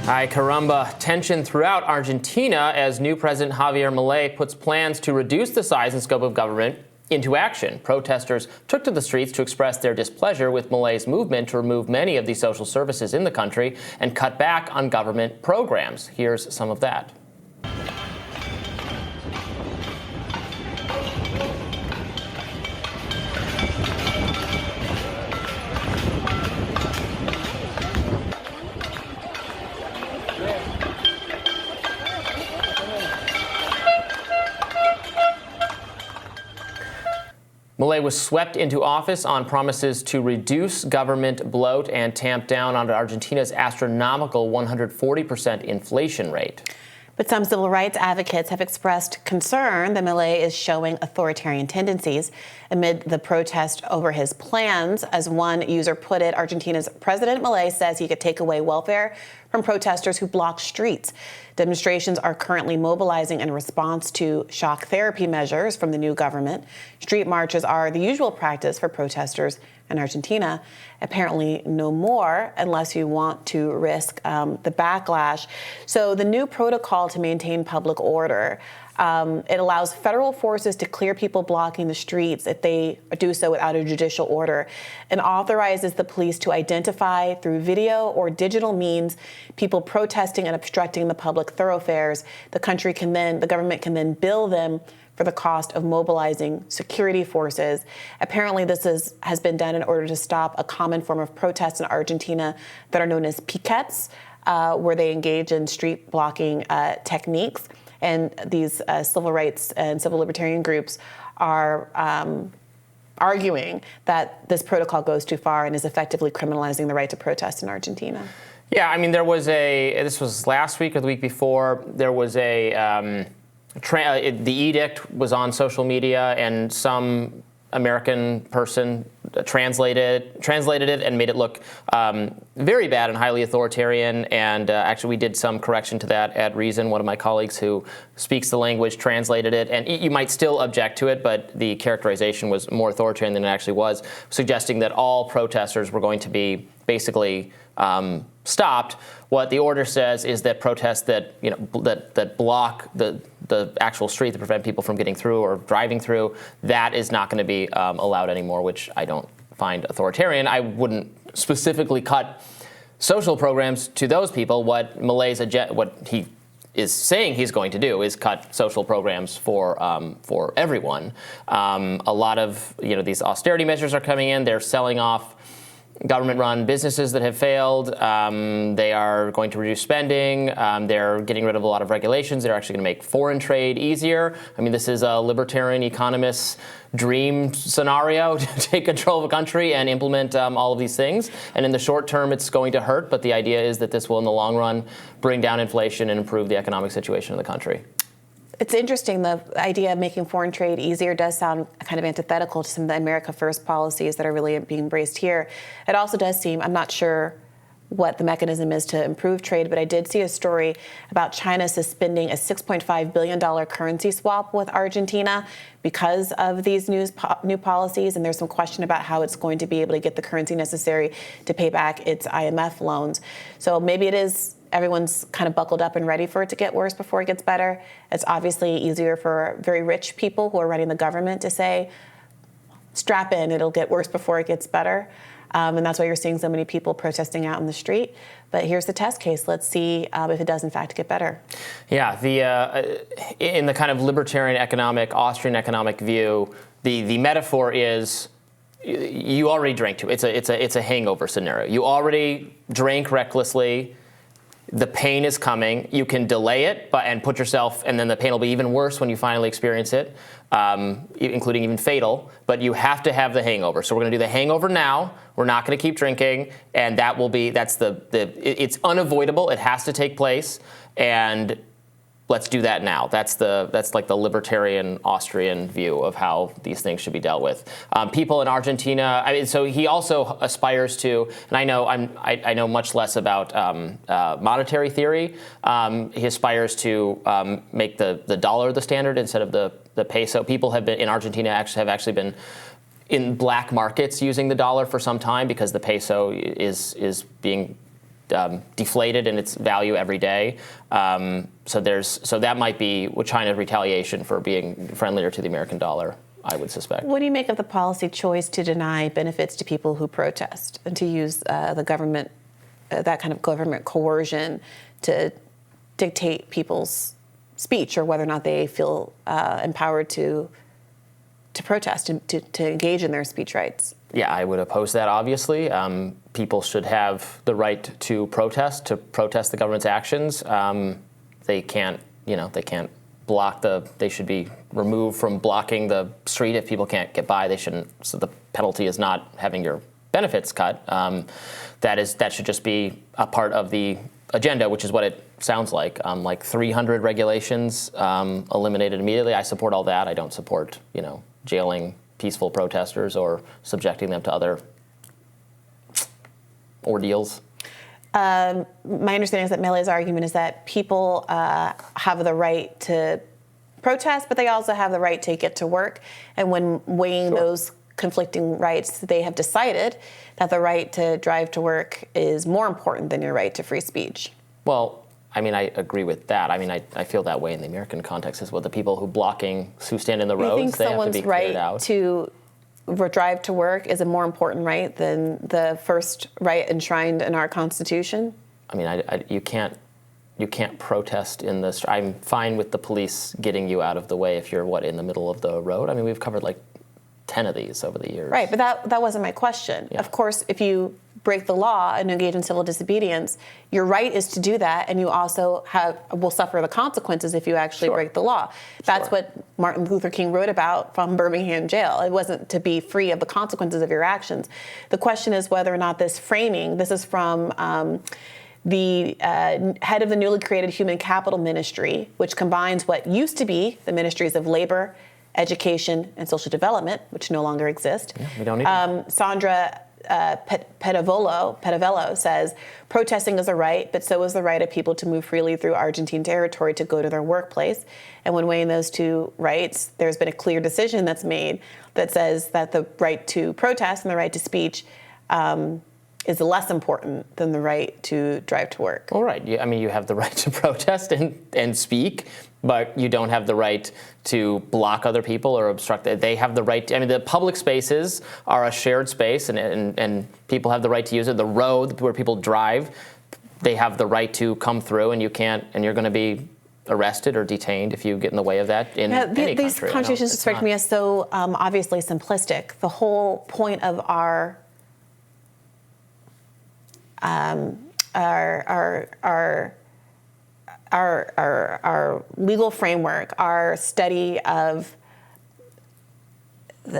Ay caramba, tension throughout Argentina as new President Javier Milei puts plans to reduce the size and scope of government into action. Protesters took to the streets to express their displeasure with Milei's movement to remove many of the social services in the country and cut back on government programs. Here's some of that. Milei was swept into office on promises to reduce government bloat and tamp down on Argentina's astronomical 140% inflation rate. But some civil rights advocates have expressed concern that Milei is showing authoritarian tendencies amid the protest over his plans. As one user put it, Argentina's President Milei says he could take away welfare from protesters who block streets. Demonstrations are currently mobilizing in response to shock therapy measures from the new government. Street marches are the usual practice for protesters in Argentina. Apparently no more unless you want to risk the backlash. So the new protocol to maintain public order, it allows federal forces to clear people blocking the streets if they do so without a judicial order, and authorizes the police to identify through video or digital means people protesting and obstructing the public thoroughfares. The government can then bill them for the cost of mobilizing security forces. Apparently, this has been done in order to stop a common form of protest in Argentina that are known as piquets, where they engage in street blocking techniques. And these civil rights and civil libertarian groups are arguing that this protocol goes too far and is effectively criminalizing the right to protest in Argentina. Yeah, I mean, this was last week or the week before, there was the edict was on social media, and some American person translated it and made it look very bad and highly authoritarian. And actually, we did some correction to that at Reason. One of my colleagues who speaks the language translated it, and you might still object to it, but the characterization was more authoritarian than it actually was, suggesting that all protesters were going to be basically stopped. What the order says is that protests that that block the actual street, that prevent people from getting through or driving through, that is not going to be allowed anymore, which I don't find authoritarian. I wouldn't specifically cut social programs to those people. What he is saying he's going to do is cut social programs for everyone. A lot of these austerity measures are coming in. They're selling off government-run businesses that have failed. They are going to reduce spending. They're getting rid of a lot of regulations. They're actually going to make foreign trade easier. I mean, this is a libertarian economist's dream scenario, to take control of a country and implement all of these things. And in the short term, it's going to hurt. But the idea is that this will, in the long run, bring down inflation and improve the economic situation in the country. It's interesting, the idea of making foreign trade easier does sound kind of antithetical to some of the America First policies that are really being embraced here. It also does seem, I'm not sure what the mechanism is to improve trade, but I did see a story about China suspending a $6.5 billion currency swap with Argentina because of these new policies, and there's some question about how it's going to be able to get the currency necessary to pay back its IMF loans. So maybe it is everyone's kind of buckled up and ready for it to get worse before it gets better. It's obviously easier for very rich people who are running the government to say, strap in, it'll get worse before it gets better. And that's why you're seeing so many people protesting out in the street. But here's the test case. Let's see if it does, in fact, get better. Yeah, in the kind of libertarian economic, Austrian economic view, the metaphor is you already drank too. It's a hangover scenario. You already drank recklessly. The pain is coming. You can delay it and put yourself, and then the pain will be even worse when you finally experience it, including even fatal. But you have to have the hangover. So we're going to do the hangover now. We're not going to keep drinking, and it's unavoidable. It has to take place, and let's do that now. That's like the libertarian Austrian view of how these things should be dealt with. People in Argentina. So he also aspires to, and I know much less about monetary theory. He aspires to make the dollar the standard instead of the peso. People have been in Argentina have actually been in black markets using the dollar for some time because the peso is being deflated in its value every day. So that might be China's retaliation for being friendlier to the American dollar, I would suspect. What do you make of the policy choice to deny benefits to people who protest and to use the government, that kind of government coercion to dictate people's speech or whether or not they feel empowered to protest and to engage in their speech rights? Yeah, I would oppose that, obviously. People should have the right to protest the government's actions. They can't block they should be removed from blocking the street if people can't get by. They shouldn't, so the penalty is not having your benefits cut. That should just be a part of the agenda, which is what it sounds like. Like 300 regulations eliminated immediately. I support all that. I don't support, jailing peaceful protesters or subjecting them to other ordeals. My understanding is that Milei's argument is that people have the right to protest, but they also have the right to get to work. And when weighing those conflicting rights, they have decided that the right to drive to work is more important than your right to free speech. Well, I agree with that. I feel that way in the American context as well. The people who stand in the roads, they have to be cleared out. To drive to work is a more important right than the first right enshrined in our Constitution? You can't protest in the street. I'm fine with the police getting you out of the way if you're in the middle of the road. We've covered 10 of these over the years. Right, but that wasn't my question. Yeah. Of course, if you break the law and engage in civil disobedience, your right is to do that, and you also will suffer the consequences if you actually break the law. That's what Martin Luther King wrote about from Birmingham jail. It wasn't to be free of the consequences of your actions. The question is whether or not this framing, this is from the head of the newly created Human Capital Ministry, which combines what used to be the ministries of labor, education, and social development, which no longer exist. Yeah, we don't need them. Sandra Petavello says, protesting is a right, but so is the right of people to move freely through Argentine territory to go to their workplace. And when weighing those two rights, there's been a clear decision that's made that says that the right to protest and the right to speech is less important than the right to drive to work. All right. You have the right to protest and speak, but you don't have the right to block other people or obstruct. They have the right. The public spaces are a shared space, and people have the right to use it. The road where people drive, they have the right to come through, and you can't. And you're going to be arrested or detained if you get in the way of that in any country. These contributions strike me as so obviously simplistic. The whole point of our legal framework, our study of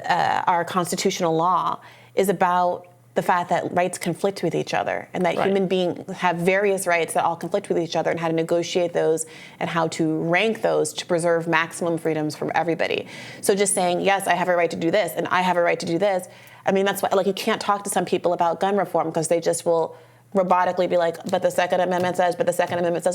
our constitutional law is about the fact that rights conflict with each other and that human beings have various rights that all conflict with each other, and how to negotiate those and how to rank those to preserve maximum freedoms from everybody. So just saying, yes, I have a right to do this and I have a right to do this. That's why you can't talk to some people about gun reform because they just will robotically be like, but the Second Amendment says,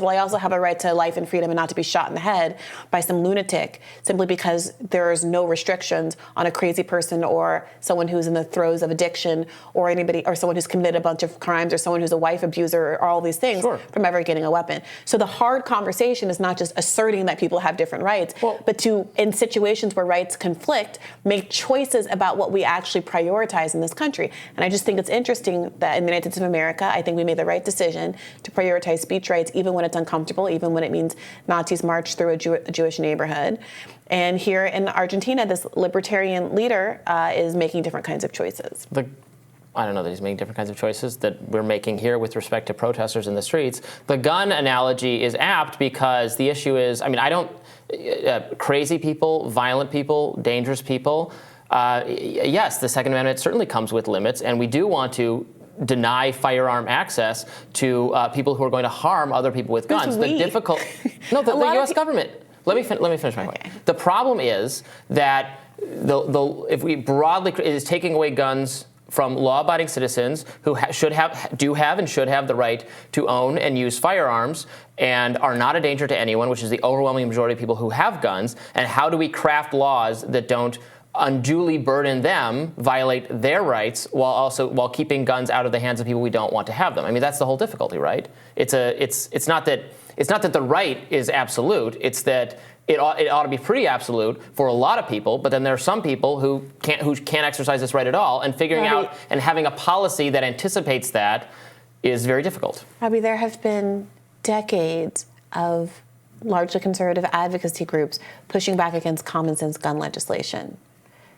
well, I also have a right to life and freedom and not to be shot in the head by some lunatic simply because there's no restrictions on a crazy person or someone who's in the throes of addiction or anybody or someone who's committed a bunch of crimes or someone who's a wife abuser or all these things from ever getting a weapon. So the hard conversation is not just asserting that people have different rights, but to, in situations where rights conflict, make choices about what we actually prioritize in this country. And I just think it's interesting that in the United States of America, I think we made the right decision to prioritize speech rights, even when it's uncomfortable, even when it means Nazis march through a Jewish neighborhood. And here in Argentina, this libertarian leader is making different kinds of choices. I don't know that he's making different kinds of choices that we're making here with respect to protesters in the streets. The gun analogy is apt because the issue is, crazy people, violent people, dangerous people. Yes, the Second Amendment certainly comes with limits, and we do want to deny firearm access to people who are going to harm other people with guns. The U.S. government. Let me finish my point. The problem is that if we broadly it is taking away guns from law-abiding citizens who should have the right to own and use firearms and are not a danger to anyone, which is the overwhelming majority of people who have guns. And how do we craft laws that don't unduly burden them, violate their rights, while keeping guns out of the hands of people we don't want to have them. I mean, that's the whole difficulty, right? It's not that the right is absolute. It's that it ought to be pretty absolute for a lot of people, but then there are some people who can't exercise this right at all, and figuring out and having a policy that anticipates that is very difficult. Robby, there have been decades of largely conservative advocacy groups pushing back against common sense gun legislation.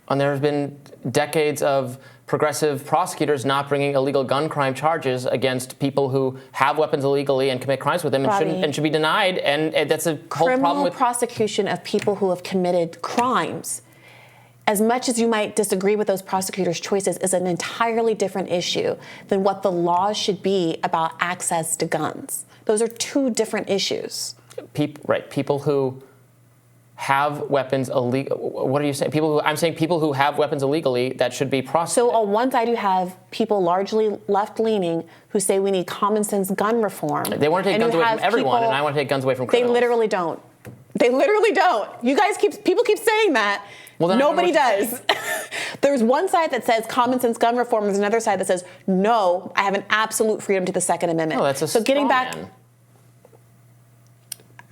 And there have been decades of progressive prosecutors not bringing illegal gun crime charges against people who have weapons illegally and commit crimes with them and should be denied. And that's a whole problem with prosecution of people who have committed crimes. As much as you might disagree with those prosecutors' choices, is an entirely different issue than what the laws should be about access to guns. Those are two different issues. People who have weapons illegal. What are you saying? I'm saying people who have weapons illegally that should be prosecuted. So on one side you have people largely left-leaning who say we need common sense gun reform. They want to take guns away from everyone, and I want to take guns away from criminals. They literally don't. They literally don't. People keep saying that. Well, nobody does. There's one side that says common sense gun reform. There's another side that says no. I have an absolute freedom to the Second Amendment. No, that's a so getting back. Man.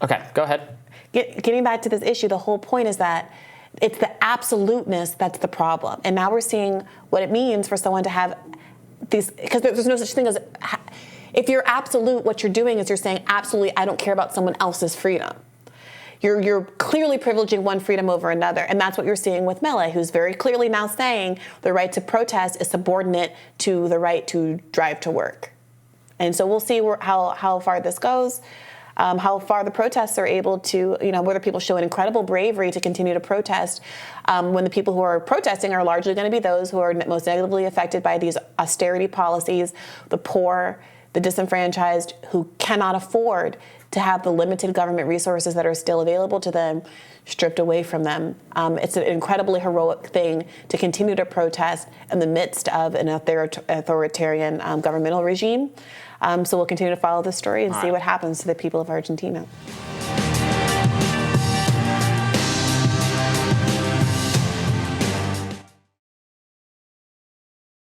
Okay, go ahead. Getting back to this issue, the whole point is that it's the absoluteness that's the problem. And now we're seeing what it means for someone to have these, because there's no such thing as, if you're absolute, what you're doing is you're saying, absolutely, I don't care about someone else's freedom. You're clearly privileging one freedom over another. And that's what you're seeing with Milei, who's very clearly now saying the right to protest is subordinate to the right to drive to work. And so we'll see how far this goes. How far the protests are able to, whether people show an incredible bravery to continue to protest when the people who are protesting are largely going to be those who are most negatively affected by these austerity policies, the poor, the disenfranchised, who cannot afford to have the limited government resources that are still available to them stripped away from them. It's an incredibly heroic thing to continue to protest in the midst of an authoritarian governmental regime. So we'll continue to follow this story and see what happens to the people of Argentina.